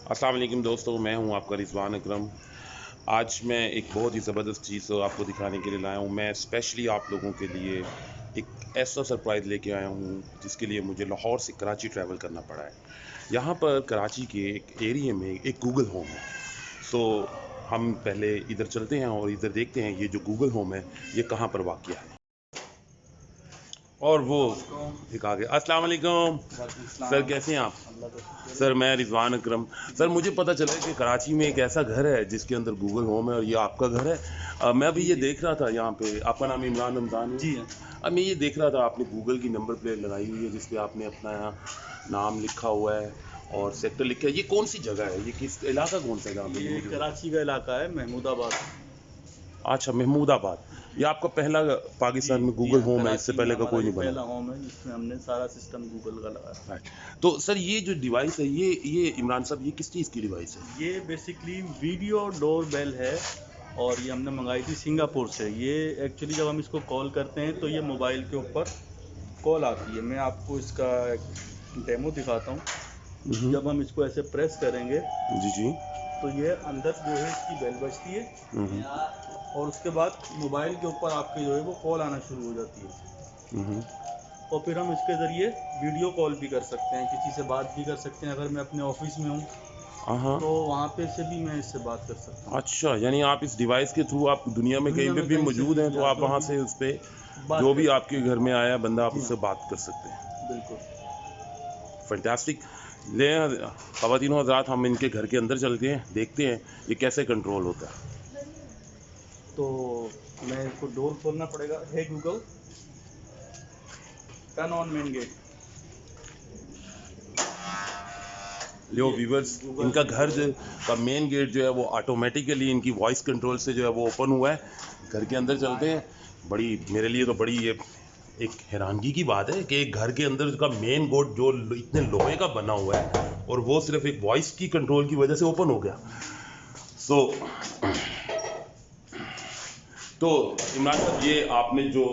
अस्सलाम वालेकुम दोस्तों, मैं हूं आपका रिजवान अकरम। आज मैं एक बहुत ही ज़बरदस्त चीज़ आपको दिखाने के लिए लाया हूं। मैं स्पेशली आप लोगों के लिए एक ऐसा सरप्राइज़ लेके आया हूं जिसके लिए मुझे लाहौर से कराची ट्रैवल करना पड़ा है। यहाँ पर कराची के एक एरिया में एक गूगल होम है। सो हम पहले इधर चलते हैं और इधर देखते हैं ये जो गूगल होम है ये कहाँ पर वाक़या है। और वो एक आ गया। अस्सलाम वालेकुम सर, कैसे हैं आप? सर मैं रिजवान अकरम। सर मुझे पता चला है कि कराची में एक ऐसा घर है जिसके अंदर गूगल होम है और ये आपका घर है। मैं अभी ये देख रहा था, यहाँ पे आपका नाम इमरान रमज़ान है। जी हाँ। अब मैं ये देख रहा था आपने गूगल की नंबर प्लेट लगाई हुई है जिस पे आपने अपना नाम लिखा हुआ है और सेक्टर लिखा है। ये कौन सी जगह है, ये किस इलाका कौन सा है जहाँ पे ये कराची का इलाका है, महमूदाबाद। अच्छा, महमूदाबाद। ये आपका पहला जी पाकिस्तान में जी गूगल हाँ, होम है, इससे कराची में पहले का हमारा कोई ये नहीं बना? पहला होम है जिसमें हमने सारा सिस्टम गूगल का लगाया। राइट। तो सर ये जो डिवाइस है ये इमरान साहब, ये किस चीज़ की डिवाइस है? ये बेसिकली वीडियो डोर बेल है और ये हमने मंगाई थी सिंगापुर से। ये एक्चुअली जब हम इसको कॉल करते हैं तो ये मोबाइल के ऊपर कॉल आती है। मैं आपको इसका डेमो दिखाता हूँ। जब हम इसको ऐसे प्रेस करेंगे जी जी। तो ये अंदर जो है इसकी बेल बजती है और उसके बाद मोबाइल के ऊपर आपके जो है वो कॉल आना शुरू हो जाती है। और फिर हम इसके ज़रिए वीडियो कॉल भी कर सकते हैं, किसी से बात भी कर सकते हैं। अगर मैं अपने ऑफिस में हूँ हाँ। तो वहाँ पे से भी मैं इससे बात कर सकता हूँ। अच्छा, यानी आप इस डिवाइस के थ्रू आप दुनिया में कहीं दुनिया पे में भी कहीं से मौजूद हैं भी तो या आप जो वहाँ भी से उस पे बात जो कर भी सकते आपके घर में आया बंदा आप हैं। जी उससे हाँ, बात कर सकते हैं। बिल्कुल। फैंटास्टिक। ले ख़वातीन हज़रात, हम इनके घर के अंदर चलते हैं, देखते हैं ये कैसे कंट्रोल होता है। तो मैं इसको डोर खोलना पड़ेगा। Hey Google, turn on main gate. लियो ये व्यूवर्स, गूगल इनका की घर जो जो का मेन गेट जो है वो ऑटोमेटिकली इनकी वॉइस कंट्रोल से जो है वो ओपन हुआ है। घर के अंदर चलते हैं। बड़ी मेरे लिए तो बड़ी ये एक हैरानगी की बात है कि एक घर के अंदर का मेन गेट जो इतने लोहे का बना हुआ है और वो सिर्फ एक वॉइस की कंट्रोल की वजह से ओपन हो गया। सो तो इमरान साहब, ये आपने जो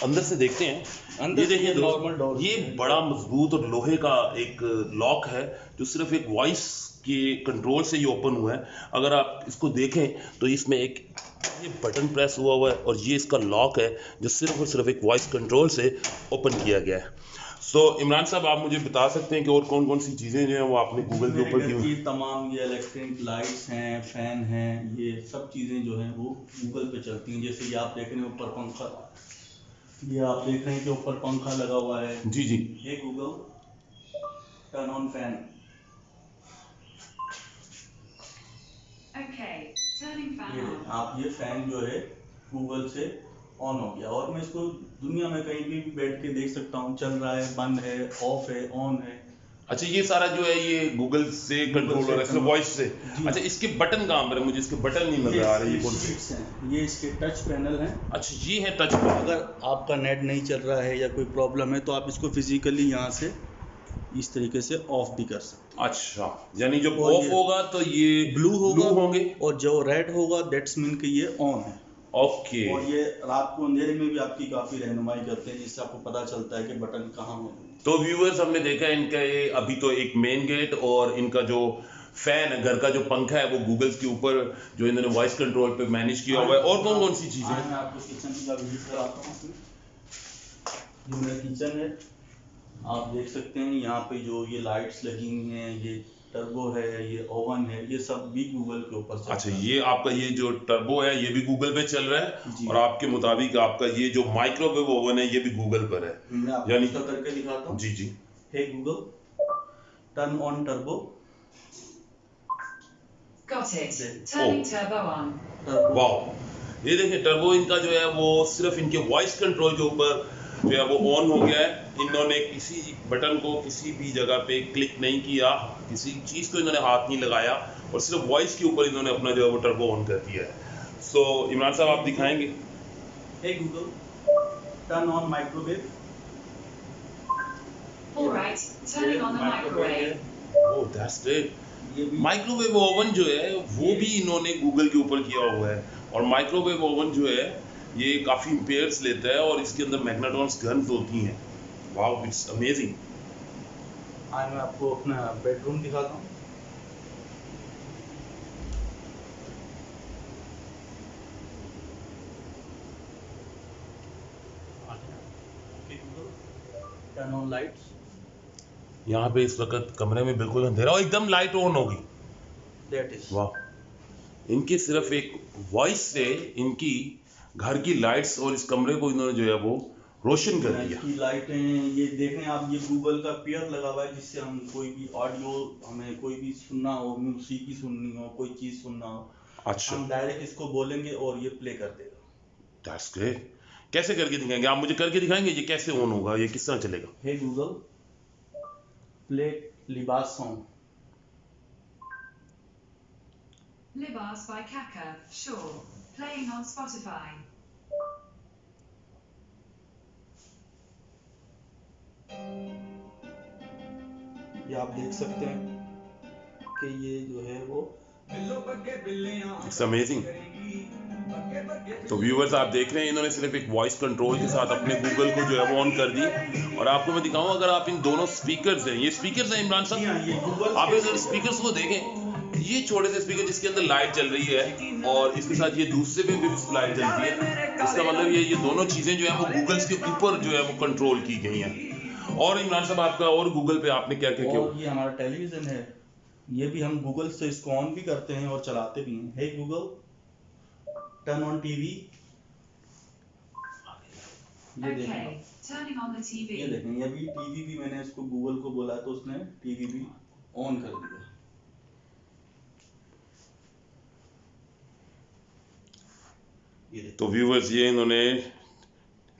अंदर से देखते हैं, अंदर ये से देखिए ये दोस्त, नॉर्मल डोर ये बड़ा मजबूत और लोहे का एक लॉक है जो सिर्फ एक वॉइस के कंट्रोल से ही ओपन हुआ है। अगर आप इसको देखें तो इसमें एक ये बटन प्रेस हुआ है और ये इसका लॉक है जो सिर्फ और सिर्फ एक वॉइस कंट्रोल से ओपन किया गया है। सो इमरान साहब, आप मुझे बता सकते हैं कि और कौन कौन सी चीज़ें जो हैं वो आपने गूगल के मेरे ऊपर घर की की हुई? तमाम ये इलेक्ट्रिक लाइट्स हैं, फैन हैं, ये सब चीज़ें जो हैं वो गूगल पे चलती हैं। जैसे ये आप देख रहे हैं ऊपर पंखा, ये आप देख रहे हैं कि ऊपर पंखा लगा हुआ है। जी जी। ये गूगल, टर्न ऑन फैन। ये आप ये फैन जो है गूगल से ऑन हो गया और मैं इसको दुनिया में कहीं भी बैठ के देख सकता हूँ। चल रहा है, बंद है, ऑफ है, ऑन है। अच्छा, ये सारा जो है ये गूगल से कंट्रोल हो रहा है, सिर्फ वॉइस से? जी। अच्छा, इसके बटन कहाँ पर है? मुझे इसके बटन नहीं नजर आ रहे, ये कौन से? शीट्स हैं, ये इसके टच पैनल हैं। अच्छा, ये है टच पैनल। अगर आपका नेट नहीं चल रहा है या कोई प्रॉब्लम है तो आप इसको फिजिकली यहाँ से इस तरीके से ऑफ भी कर सकते अच्छा, यानी जब और ऑफ ये होगा तो ये हैं। ब्लू होगा होंगे। और जो रेड होगा दैट्स मीन कि ये ऑन है। ओके। और ये रात को अंधेरे में भी आपकी काफ़ी रहनुमाई करते हैं, जिससे आपको पता चलता है कि बटन कहाँ है। तो व्यूअर्स, हमने देखा इनका ये अभी तो एक मेन गेट और इनका जो फैन है, घर का जो पंखा है, वो गूगल के ऊपर जो इन्होंने वॉइस कंट्रोल पे मैनेज किया हुआ है। और कौन कौन सी चीजें? आज मैं आपको किचन का विजिट कराता हूँ। ये मेरा किचन है, आप देख सकते हैं यहाँ पे जो ये लाइट्स लगी हुई हैं, ये टर्बो है, ये ओवन है, ये सब भी गूगल के ऊपर चलता अच्छा, है। ये आपका ये जो टर्बो है ये भी गूगल पे चल रहा है जी। और आपके मुताबिक आपका ये जो माइक्रोवेव ओवन है ये भी गूगल पर है। मैं आपको यानी इसका करके दिखाता हूँ। जी जी। Hey Google, turn on turbo. Got it. Turning turbo on. वाह, ये देखिए टर्बो इनका जो है वो सिर्फ इनके वॉइस कंट्रोल के ऊपर जो है वो ऑन हो गया है। इन्होंने किसी बटन को किसी भी जगह पे क्लिक नहीं किया, किसी चीज़ को इन्होंने हाथ नहीं लगाया और सिर्फ वॉइस के ऊपर इन्होंने अपना जो है वो टर्बो ऑन कर दिया है। सो इमरान साहब, आप दिखाएंगे? Hey Google, turn on microwave. All right. Turning on the microwave. Oh, that's great. ये भी माइक्रोवेव ओवन जो है वो भी इन्होंने गूगल के ऊपर किया हुआ है और माइक्रोवेव ओवन जो है ये काफ़ी एम्पेयर्स लेता है और इसके अंदर मैग्नेट्रॉन्स गन्स होती हैं। Wow, it's amazing. आज मैं आपको अपना बेडरूम दिखाता हूँ। Turn on lights. यहाँ पे इस वक्त कमरे में बिल्कुल अंधेरा और एकदम लाइट ऑन होगी। दैट इज वाह, इनकी सिर्फ एक वॉइस से इनकी घर की लाइट्स और इस कमरे को इन्होंने जो है वो रोशन कर दिया। इसकी लाइटें ये देखें आप, ये गूगल का पेयर लगा हुआ है जिससे हम कोई भी ऑडियो, हमें कोई भी सुनना हो, म्यूजिक सुननी हो, कोई चीज सुनना हो, अच्छा, हम डायरेक्ट इसको बोलेंगे और ये प्ले कर देगा। That's great. कैसे करके दिखाएंगे आप? मुझे करके दिखाएंगे ये कैसे ऑन होगा, ये किस तरह चलेगा? हे गूगल प्ले लिबास song. Libas by Kaka, Shaw. Playing on Spotify. ये आप देख सकते हैं कि ये जो है वो इट्स अमेजिंग। तो व्यूअर्स आप देख रहे हैं इन्होंने सिर्फ एक वॉइस कंट्रोल के साथ अपने गूगल को जो है वो ऑन कर दी। और आपको मैं दिखाऊं, अगर आप इन दोनों स्पीकर्स हैं, ये स्पीकर्स हैं इमरान साहब, ये गूगल आप इस स्पीकर्स को देखें, ये छोटे से स्पीकर जिसके अंदर लाइट जल रही है और इसके साथ ये दूसरे पे भी लाइट जलती है। इसका मतलब ये दोनों चीजें जो है वो गूगल के ऊपर जो है वो कंट्रोल की गई हैं। और इमरान साहब आपका और गूगल पे आपने क्या क्या किया? और ये हमारा टेलीविजन है, ये भी हम गूगल से इसको ऑन भी करते हैं और चलाते भी हैं। हे गूगल टर्न ऑन टीवी। ये देखें, Okay, turning on the ये TV. देखें, ये भी टीवी भी मैंने इसको गूगल को बोला तो उसने टीवी भी ऑन कर दिया। ये देखें, तो व्यूअर्स ये इन्होंने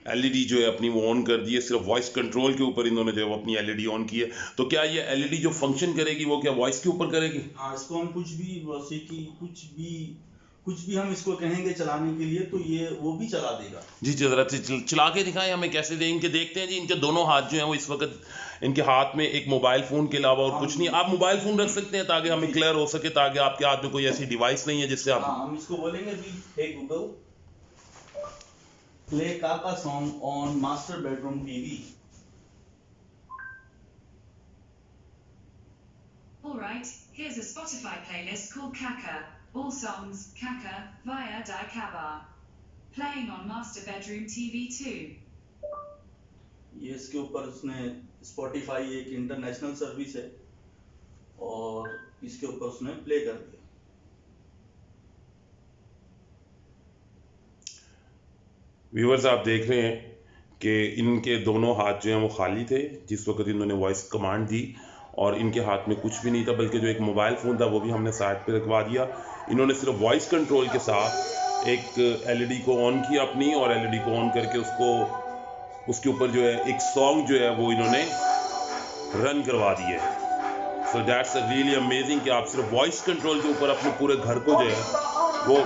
एलईडी जो है अपनी वो ऑन कर दी है, सिर्फ वॉइस कंट्रोल के ऊपर इन्होंने जो है वो अपनी एलईडी ऑन की है। तो क्या ये एलईडी जो फंक्शन करेगी वो क्या वॉइस के ऊपर करेगी? हाँ, इसको हम कुछ भी मौसीकी कुछ भी हम इसको कहेंगे चलाने के लिए तो ये वो भी चला देगा। जी जरा चला के दिखाएं हमें कैसे दे। इनके देखते हैं जी, इनके दोनों हाथ जो हैं वो इस वक्त इनके हाथ में एक मोबाइल फोन के अलावा और कुछ नहीं। आप मोबाइल फोन रख सकते हैं ताकि हमें क्लियर हो सके, ताकि आपके हाथ में कोई ऐसी डिवाइस नहीं है जिससे आप। हाँ, हम इसको बोलेंगे भी हे गूगल प्ले काका song on master bedroom TV. Alright, here's a Spotify playlist called Kaka. All songs, Kaka, via Daikaba. Playing on Master Bedroom TV 2. ये इसके ऊपर उसने स्पॉटिफाई एक इंटरनेशनल सर्विस है और इसके ऊपर उसने प्ले कर दिया। व्यूअर्स आप देख रहे हैं कि इनके दोनों हाथ जो हैं वो खाली थे जिस वक्त इन्होंने वॉइस कमांड दी, और इनके हाथ में कुछ भी नहीं था, बल्कि जो एक मोबाइल फ़ोन था वो भी हमने साइड पे रखवा दिया। इन्होंने सिर्फ वॉइस कंट्रोल के साथ एक एलईडी को ऑन किया अपनी, और एलईडी को ऑन करके उसके ऊपर जो है एक सॉन्ग जो है वो इन्होंने रन करवा दिए। सो दैट्स रियली अमेजिंग कि आप सिर्फ वॉइस कंट्रोल के ऊपर अपने पूरे घर को जो है वो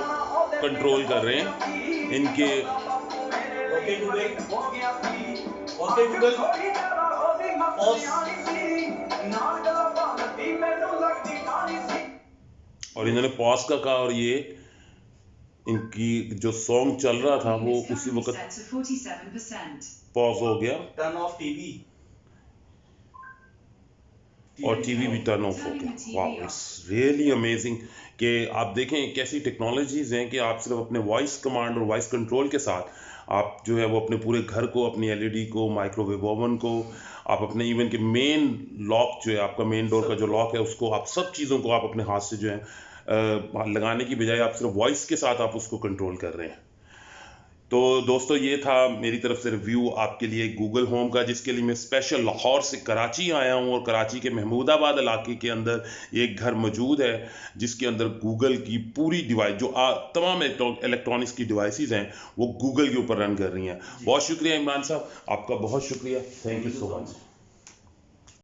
कंट्रोल कर रहे हैं। इनके ओके गूगल और इन्होंने पॉज का कहा, और ये इनकी जो सॉन्ग चल रहा था वो It's उसी currently वक्त set to 47%. पॉज हो गया टर्न ऑफ टीवी और टीवी भी टर्न ऑफ हो गया। वाह, इट्स रियली अमेजिंग कि आप देखें कैसी टेक्नोलॉजीज हैं कि आप सिर्फ अपने वॉइस कमांड और वॉइस कंट्रोल के साथ आप जो है वो अपने पूरे घर को, अपनी एलईडी को, माइक्रोवेव ओवन को, आप अपने इवन के मेन लॉक जो है आपका मेन डोर का जो लॉक है उसको, आप सब चीज़ों को आप अपने हाथ से जो है लगाने की बजाय आप सिर्फ वॉइस के साथ आप उसको कंट्रोल कर रहे हैं। तो दोस्तों ये था मेरी तरफ से रिव्यू आपके लिए गूगल होम का, जिसके लिए मैं स्पेशल लाहौर से कराची आया हूँ, और कराची के महमूदाबाद इलाके के अंदर एक घर मौजूद है जिसके अंदर गूगल की पूरी डिवाइस जो तमाम इलेक्ट्रॉनिक्स की डिवाइसेस हैं वो गूगल के ऊपर रन कर रही हैं। बहुत शुक्रिया इमरान साहब, आपका बहुत शुक्रिया, थैंक यू सो मच।